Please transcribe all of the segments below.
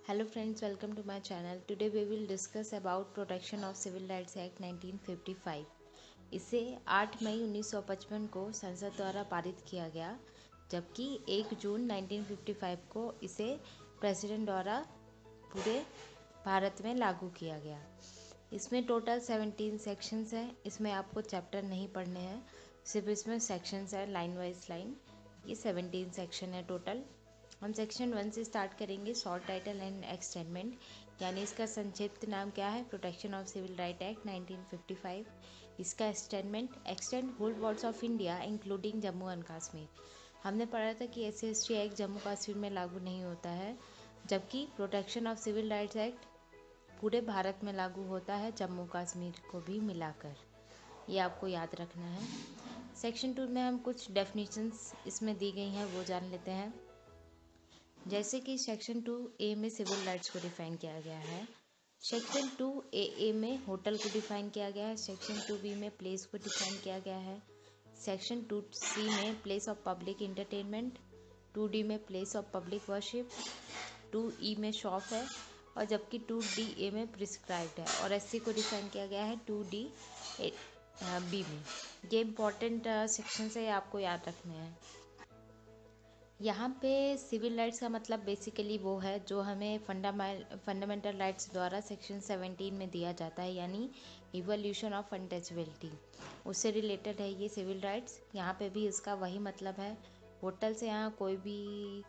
Hello friends, welcome to my channel. Today we will discuss about Protection of Civil Rights Act 1955. इसे 8 मई 1955 को संसद द्वारा पारित किया गया, जबकि 1 जून 1955 को इसे प्रेसिडेंट द्वारा पूरे भारत में लागू किया गया। इसमें टोटल 17 सेक्शंस हैं। इसमें आपको चैप्टर नहीं पढ़ने हैं, सिर्फ इसमें सेक्शंस हैं लाइन वाइज लाइन। ये 17 सेक्शन है टोटल। हम सेक्शन 1 से स्टार्ट करेंगे, शॉर्ट टाइटल एंड एक्सटेंडमेंट, यानी इसका संक्षिप्त नाम क्या है, protection of civil right act 1955। इसका extendment, extend whole borders of India including Jammu and Kashmir. हमने पढ़ा था कि SC/ST एक्ट जम्मू कश्मीर में लागू नहीं होता है, जबकि protection of civil rights act पूरे भारत में लागू होता है, जम्मू कश्मीर को भी मिलाकर। ये आपको याद रखना है। सेक्शन 2 में हम कुछ डेफिनेशंस इसमें दी गई हैं, वो जान लेते हैं। जैसे कि सेक्शन 2A में सिविल राइट्स को डिफाइन किया गया है, सेक्शन 2AA में होटल को डिफाइन किया गया है, सेक्शन 2B में प्लेस को डिफाइन किया गया है, सेक्शन 2C में place of public entertainment, 2D में place of public worship, 2E में शॉप है, और जबकि 2DA में प्रिस्क्राइब्ड है, और SC को डिफाइन किया गया है 2D-B में। ये इम्पॉर्टेंट सेक्शन है, आपको याद रखने हैं। यहाँ पे सिविल राइट्स का मतलब बेसिकली वो है जो हमें फंडामेंटल राइट्स द्वारा सेक्शन 17 में दिया जाता है, यानी इवोल्यूशन ऑफ अनटचेबिलिटी, उससे रिलेटेड है ये सिविल राइट्स। यहाँ पे भी इसका वही मतलब है। होटल से यहाँ कोई भी,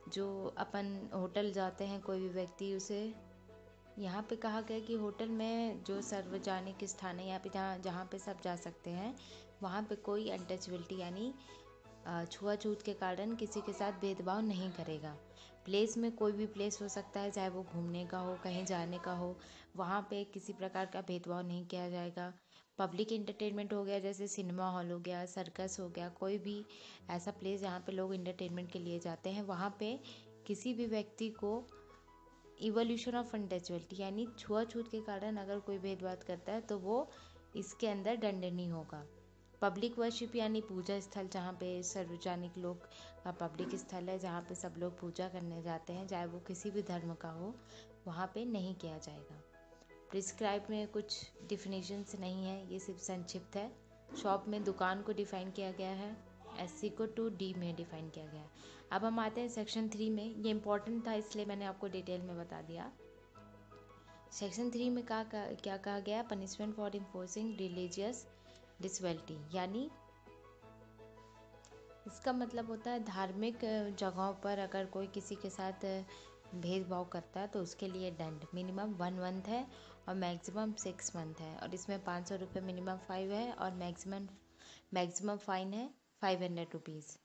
जो अपन होटल जाते हैं कोई भी व्यक्ति, उसे यहाँ पे कहा गया कि होटल में जो सार्वजनिक स्थान है, यहाँ पे जहाँ पे सब जा सकते हैं, वहाँ पे कोई अनटचेबिलिटी यानी छुआछूत के कारण किसी के साथ भेदभाव नहीं करेगा। प्लेस में कोई भी प्लेस हो सकता है, चाहे वो घूमने का हो, कहीं जाने का हो, वहाँ पे किसी प्रकार का भेदभाव नहीं किया जाएगा। पब्लिक इंटरटेनमेंट हो गया, जैसे सिनेमा हॉल हो गया, सर्कस हो गया, कोई भी ऐसा प्लेस जहाँ पे लोग इंटरटेनमेंट के लिए जाते हैं, वहाँ पे किसी भी व्यक्ति को इवोल्यूशन ऑफ अनटचेबिलिटी यानी छुआछूत के कारण अगर कोई भेदभाव करता है तो वो इसके अंदर दंडनीय होगा। पब्लिक वर्शिप यानी पूजा स्थल, जहाँ पे सार्वजनिक लोग का पब्लिक स्थल है, जहाँ पे सब लोग पूजा करने जाते हैं, चाहे वो किसी भी धर्म का हो, वहाँ पे नहीं किया जाएगा। प्रिस्क्राइब में कुछ डिफिनेशंस नहीं है, ये सिर्फ संक्षिप्त है। शॉप में दुकान को डिफाइन किया गया है, SC को 2D में डिफाइन किया गया है। अब हम आते हैं सेक्शन 3 में। ये इंपॉर्टेंट था इसलिए मैंने आपको डिटेल में बता दिया। सेक्शन 3 में क्या कहा गया, punishment for enforcing religious disability, यानी इसका मतलब होता है धार्मिक जगहों पर अगर कोई किसी के साथ भेदभाव करता है तो उसके लिए दंड मिनिमम 1 मंथ है और मैक्सिमम 6 मंथ है, और इसमें 500 रुपये मिनिमम फाइन है और मैक्सिमम फाइन है 500 रुपीज़।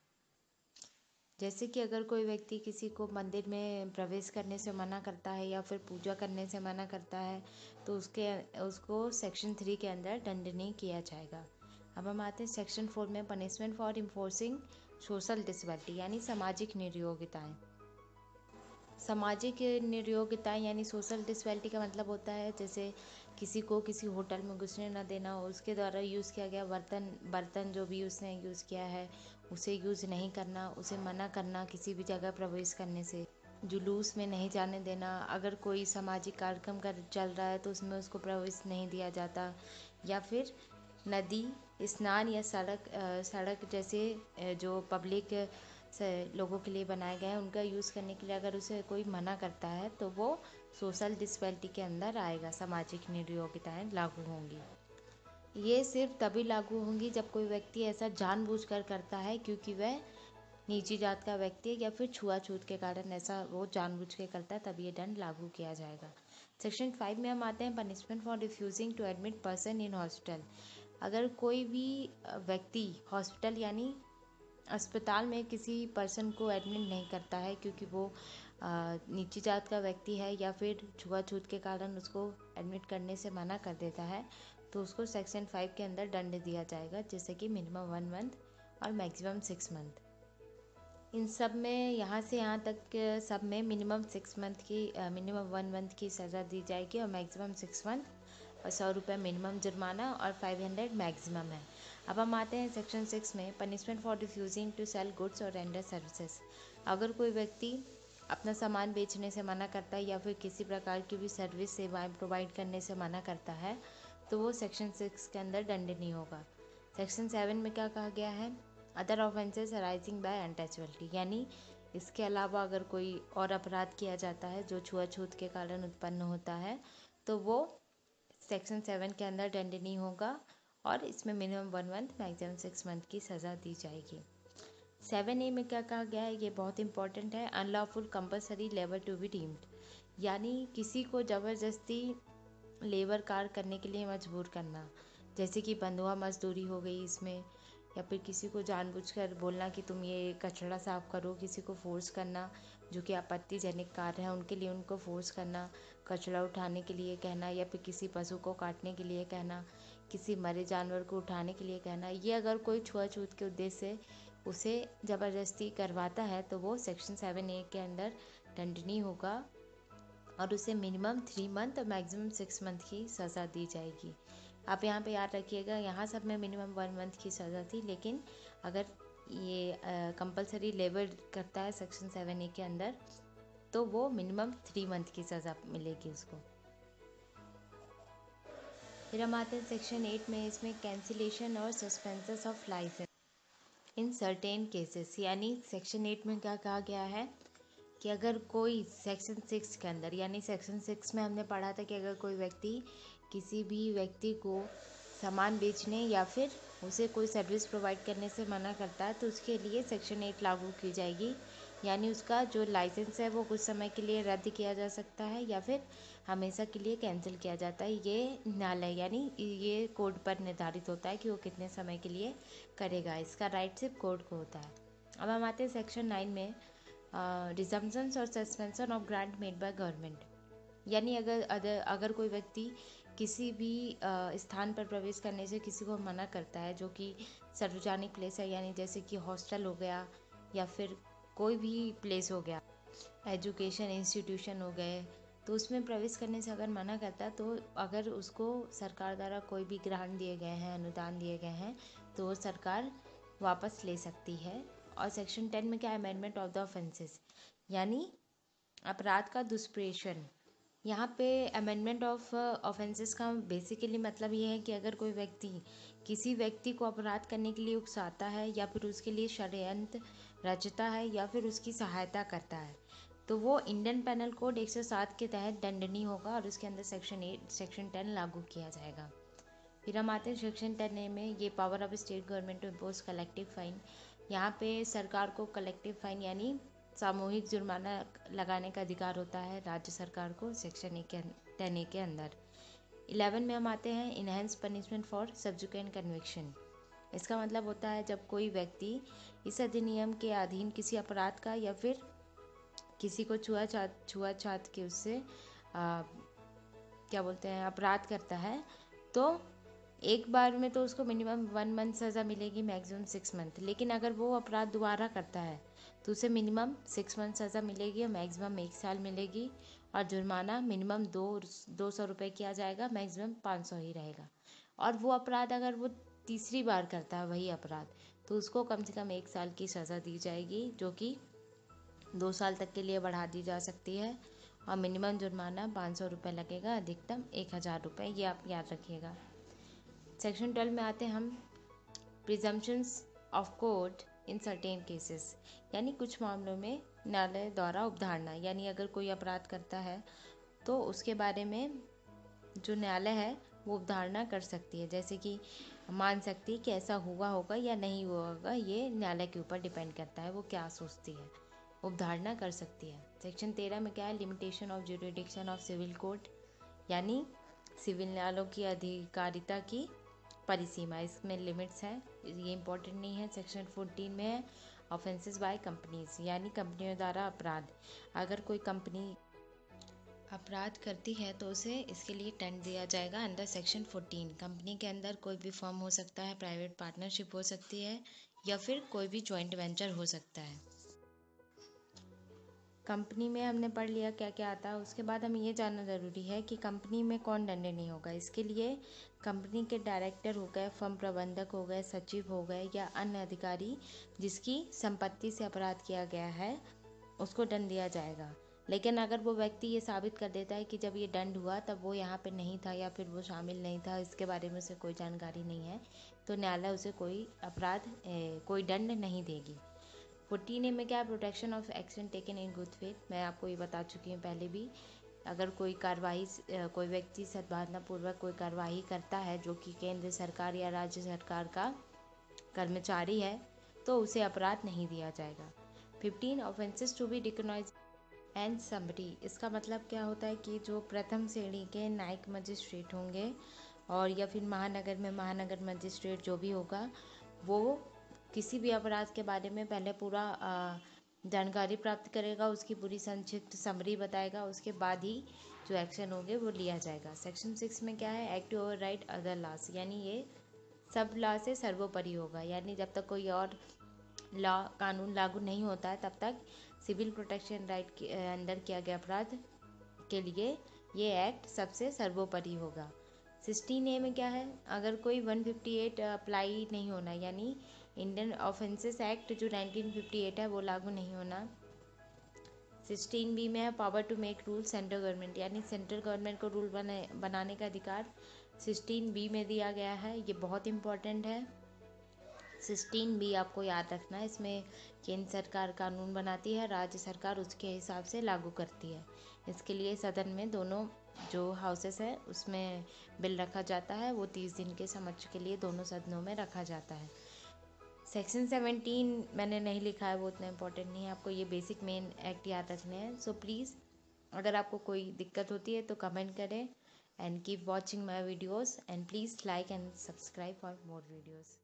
जैसे कि अगर कोई व्यक्ति किसी को मंदिर में प्रवेश करने से मना करता है या फिर पूजा करने से मना करता है तो उसको सेक्शन 3 के अंदर दंडनीय किया जाएगा। अब हम आते हैं सेक्शन 4 में, punishment for enforcing social disability यानी सामाजिक निर्योग्यताएं। सामाजिक निर्योग्यता यानी सोशल डिसबिलिटी का मतलब होता है जैसे किसी को किसी होटल में घुसने न देना, उसके द्वारा यूज़ किया गया बर्तन जो भी उसने यूज़ किया है उसे यूज़ नहीं करना, उसे मना करना किसी भी जगह प्रवेश करने से, जुलूस में नहीं जाने देना, अगर कोई सामाजिक कार्यक्रम चल रहा है तो उसमें उसको प्रवेश नहीं दिया जाता, या फिर नदी, स्नान या सड़क जैसे जो पब्लिक से लोगों के लिए बनाए गए हैं उनका यूज़ करने के लिए अगर उसे कोई मना करता है तो वो सोशल डिसबिलिटी के अंदर आएगा, सामाजिक निर्योग्यताएं लागू होंगी। ये सिर्फ तभी लागू होंगी जब कोई व्यक्ति ऐसा जानबूझकर करता है क्योंकि वह नीची जात का व्यक्ति है या फिर छुआछूत के कारण ऐसा वो जानबूझ के करता है, तब ये दंड लागू किया जाएगा। सेक्शन 5 में हम आते हैं, punishment for refusing to admit person in hospital. अगर कोई भी व्यक्ति हॉस्पिटल यानी अस्पताल में किसी पर्सन को एडमिट नहीं करता है क्योंकि वो नीची जात का व्यक्ति है या फिर छुआछूत के कारण उसको एडमिट करने से मना कर देता है, तो उसको सेक्शन 5 के अंदर दंड दिया जाएगा, जैसे कि मिनिमम 1 मंथ और मैक्सिमम 6 मंथ। इन सब में यहाँ से यहाँ तक सब में मिनिमम 1 मंथ की सज़ा दी जाएगी और मैक्सिमम 6 मंथ, और 100 रुपये मिनिमम जुर्माना और 500 मैक्सिमम है। अब हम आते हैं सेक्शन 6 में, punishment for refusing to sell goods और रेंडर सर्विसेज। अगर कोई व्यक्ति अपना सामान बेचने से मना करता है या फिर किसी प्रकार की भी सर्विस सेवाएं प्रोवाइड करने से मना करता है तो वो सेक्शन 6 के अंदर दंडनीय होगा। सेक्शन 7 में क्या कहा गया है, other offences arising by untouchability, यानी इसके अलावा अगर कोई और अपराध किया जाता है जो छुआछूत के कारण उत्पन्न होता है तो वो सेक्शन 7 के अंदर दंडनीय होगा और इसमें मिनिमम 1 मंथ मैक्सिमम 6 मंथ की सज़ा दी जाएगी। 7A में क्या कहा गया है, ये बहुत इंपॉर्टेंट है, unlawful compulsory labour to be deemed, यानी किसी को ज़बरदस्ती लेबर कार्य करने के लिए मजबूर करना, जैसे कि बंधुआ मजदूरी हो गई इसमें, या फिर किसी को जानबूझकर बोलना कि तुम ये कचरा साफ करो, किसी को फोर्स करना जो कि आपत्तिजनक कार्य है उनके लिए उनको फोर्स करना, कचरा उठाने के लिए कहना या फिर किसी पशु को काटने के लिए कहना, किसी मरे जानवर को उठाने के लिए कहना, ये अगर कोई छुआछूत के उद्देश्य से उसे ज़बरदस्ती करवाता है तो वो सेक्शन 7A के अंदर दंडनीय होगा और उसे मिनिमम 3 मंथ और मैक्सिमम 6 मंथ की सज़ा दी जाएगी। आप यहाँ पे याद रखिएगा, यहाँ सब में मिनिमम 1 मंथ की सज़ा थी, लेकिन अगर ये कंपलसरी लेबर करता है सेक्शन 7A के अंदर तो वो मिनिमम 3 मंथ की सज़ा मिलेगी उसको। फिर हम आते हैं सेक्शन 8 में, इसमें कैंसिलेशन और suspension of licence in certain cases, यानी सेक्शन 8 में क्या कहा गया है कि अगर कोई सेक्शन 6 के अंदर, यानी सेक्शन 6 में हमने पढ़ा था कि अगर कोई व्यक्ति किसी भी व्यक्ति को सामान बेचने या फिर उसे कोई सर्विस प्रोवाइड करने से मना करता है तो उसके लिए सेक्शन 8 लागू की जाएगी, यानी उसका जो लाइसेंस है वो कुछ समय के लिए रद्द किया जा सकता है या फिर हमेशा के लिए कैंसिल किया जाता है। ये न्यायालय यानी ये कोर्ट पर निर्धारित होता है कि वो कितने समय के लिए करेगा, इसका राइट सिर्फ कोर्ट को होता है। अब हम आते हैं सेक्शन 9 में, रिजम्पशंस और suspension of grant made by government, यानी अगर कोई व्यक्ति किसी भी स्थान पर प्रवेश करने से किसी को मना करता है जो कि सार्वजनिक प्लेस है, यानी जैसे कि हॉस्टल हो गया या फिर कोई भी प्लेस हो गया, एजुकेशन इंस्टीट्यूशन हो गए, तो उसमें प्रवेश करने से अगर मना करता है तो अगर उसको सरकार द्वारा कोई भी ग्रांट दिए गए हैं, अनुदान दिए गए हैं तो वो सरकार वापस ले सकती है। और सेक्शन 10 में क्या, अमेंडमेंट ऑफ द ऑफेंसेस, यानी अपराध का दुष्प्रेषण। यहाँ पे अमेंडमेंट ऑफ ऑफेंसेस का बेसिकली मतलब ये है कि अगर कोई व्यक्ति किसी व्यक्ति को अपराध करने के लिए उकसाता है या फिर उसके लिए षड्यंत्र रचता है या फिर उसकी सहायता करता है तो वो इंडियन पेनल कोड 107 के तहत दंडनीय होगा और उसके अंदर सेक्शन 10 लागू किया जाएगा। फिर हम आते हैं सेक्शन 10A में, ये power of state government to impose collective fine, यहाँ पे सरकार को कलेक्टिव फाइन यानी सामूहिक जुर्माना लगाने का अधिकार होता है राज्य सरकार को सेक्शन 10A के अंदर। 11 में हम आते हैं, इनहेंस पनिशमेंट फॉर सब्जुकेंट कन्विक्शन, इसका मतलब होता है जब कोई व्यक्ति इस अधिनियम के अधीन किसी अपराध का या फिर किसी को छुआछूत के उससे क्या बोलते हैं अपराध करता है तो एक बार में तो उसको मिनिमम 1 मंथ सज़ा मिलेगी, मैक्सिमम 6 मंथ, लेकिन अगर वो अपराध दोबारा करता है तो उसे मिनिमम 6 मंथ सज़ा मिलेगी और मैक्सिमम 1 साल मिलेगी और जुर्माना मिनिमम 200 रुपये किया जाएगा, मैक्सिमम 500 ही रहेगा। और वो अपराध अगर वो तीसरी बार करता है वही अपराध तो उसको कम से कम 1 साल की सज़ा दी जाएगी जो कि 2 साल तक के लिए बढ़ा दी जा सकती है और मिनिमम जुर्माना 500 रुपये लगेगा, अधिकतम 1000 रुपये, ये आप याद रखिएगा। सेक्शन 12 में आते हैं हम, presumptions of court in certain cases, यानी कुछ मामलों में न्यायालय द्वारा उपधारणा, यानी अगर कोई अपराध करता है तो उसके बारे में जो न्यायालय है वो उपधारणा कर सकती है, जैसे कि मान सकती है कि ऐसा हुआ होगा या नहीं हुआ होगा, ये न्यायालय के ऊपर डिपेंड करता है वो क्या सोचती है, उपधारणा कर सकती है। सेक्शन 13 में क्या है, limitation of jurisdiction of civil court, यानी सिविल न्यायालयों की अधिकारिता की परिसीमा, इसमें लिमिट्स हैं, ये इंपॉर्टेंट नहीं है। सेक्शन 14 में है ऑफेंसेस बाय कंपनीज, यानी कंपनियों द्वारा अपराध, अगर कोई कंपनी अपराध करती है तो उसे इसके लिए दंड दिया जाएगा अंडर सेक्शन 14। कंपनी के अंदर कोई भी फर्म हो सकता है, प्राइवेट पार्टनरशिप हो सकती है या फिर कोई भी जॉइंट वेंचर हो सकता है। कंपनी में हमने पढ़ लिया क्या क्या आता है, उसके बाद हमें ये जानना ज़रूरी है कि कंपनी में कौन दंडनीय होगा। इसके लिए कंपनी के डायरेक्टर हो गए, फर्म प्रबंधक हो गए, सचिव हो गए या अन्य अधिकारी जिसकी संपत्ति से अपराध किया गया है उसको दंड दिया जाएगा। लेकिन अगर वो व्यक्ति ये साबित कर देता है कि जब ये दंड हुआ तब वो यहाँ पे नहीं था या फिर वो शामिल नहीं था, इसके बारे में उसे कोई जानकारी नहीं है, तो न्यायालय उसे कोई कोई दंड नहीं देगी। 14A में क्या है, protection of action taken in good faith. मैं आपको ये बता चुकी हूँ पहले भी। अगर कोई व्यक्ति सद्भावनापूर्वक कोई कार्रवाई करता है जो कि केंद्र सरकार या राज्य सरकार का कर्मचारी है, तो उसे अपराध नहीं दिया जाएगा। 15 offences to be recognised and summary. इसका मतलब क्या होता है कि जो प्रथम श्रेणी के न्यायिक मजिस्ट्रेट होंगे और या फिर महानगर में महानगर मजिस्ट्रेट जो भी होगा, वो किसी भी अपराध के बारे में पहले पूरा जानकारी प्राप्त करेगा, उसकी पूरी संक्षिप्त समरी बताएगा, उसके बाद ही जो एक्शन होंगे वो लिया जाएगा। सेक्शन 6 में क्या है, act to override other laws, यानी ये सब लॉ से सर्वोपरि होगा। यानी जब तक कोई और लॉ कानून लागू नहीं होता है तब तक सिविल प्रोटेक्शन राइट के अंदर किया गया अपराध के लिए ये एक्ट सबसे सर्वोपरि होगा। 16A में क्या है, अगर कोई 158 अप्लाई नहीं होना, यानी इंडियन ऑफेंसेस एक्ट जो 1958 है वो लागू नहीं होना। 16B में है power to make rule central government, यानी सेंट्रल गवर्नमेंट को रूल बनाने का अधिकार 16B में दिया गया है। ये बहुत इंपॉर्टेंट है। 16B आपको याद रखना है। इसमें केंद्र सरकार कानून बनाती है, राज्य सरकार उसके हिसाब से लागू करती है। इसके लिए सदन में दोनों जो हाउसेस है उसमें बिल रखा जाता है, वो 30 दिन के समक्ष के लिए दोनों सदनों में रखा जाता है। सेक्शन 17 मैंने नहीं लिखा है, वो उतना इम्पोर्टेंट नहीं है, आपको ये बेसिक मेन एक्ट याद रखने हैं। सो प्लीज़ अगर आपको कोई दिक्कत होती है तो कमेंट करें and keep watching my videos and please like and subscribe for more videos.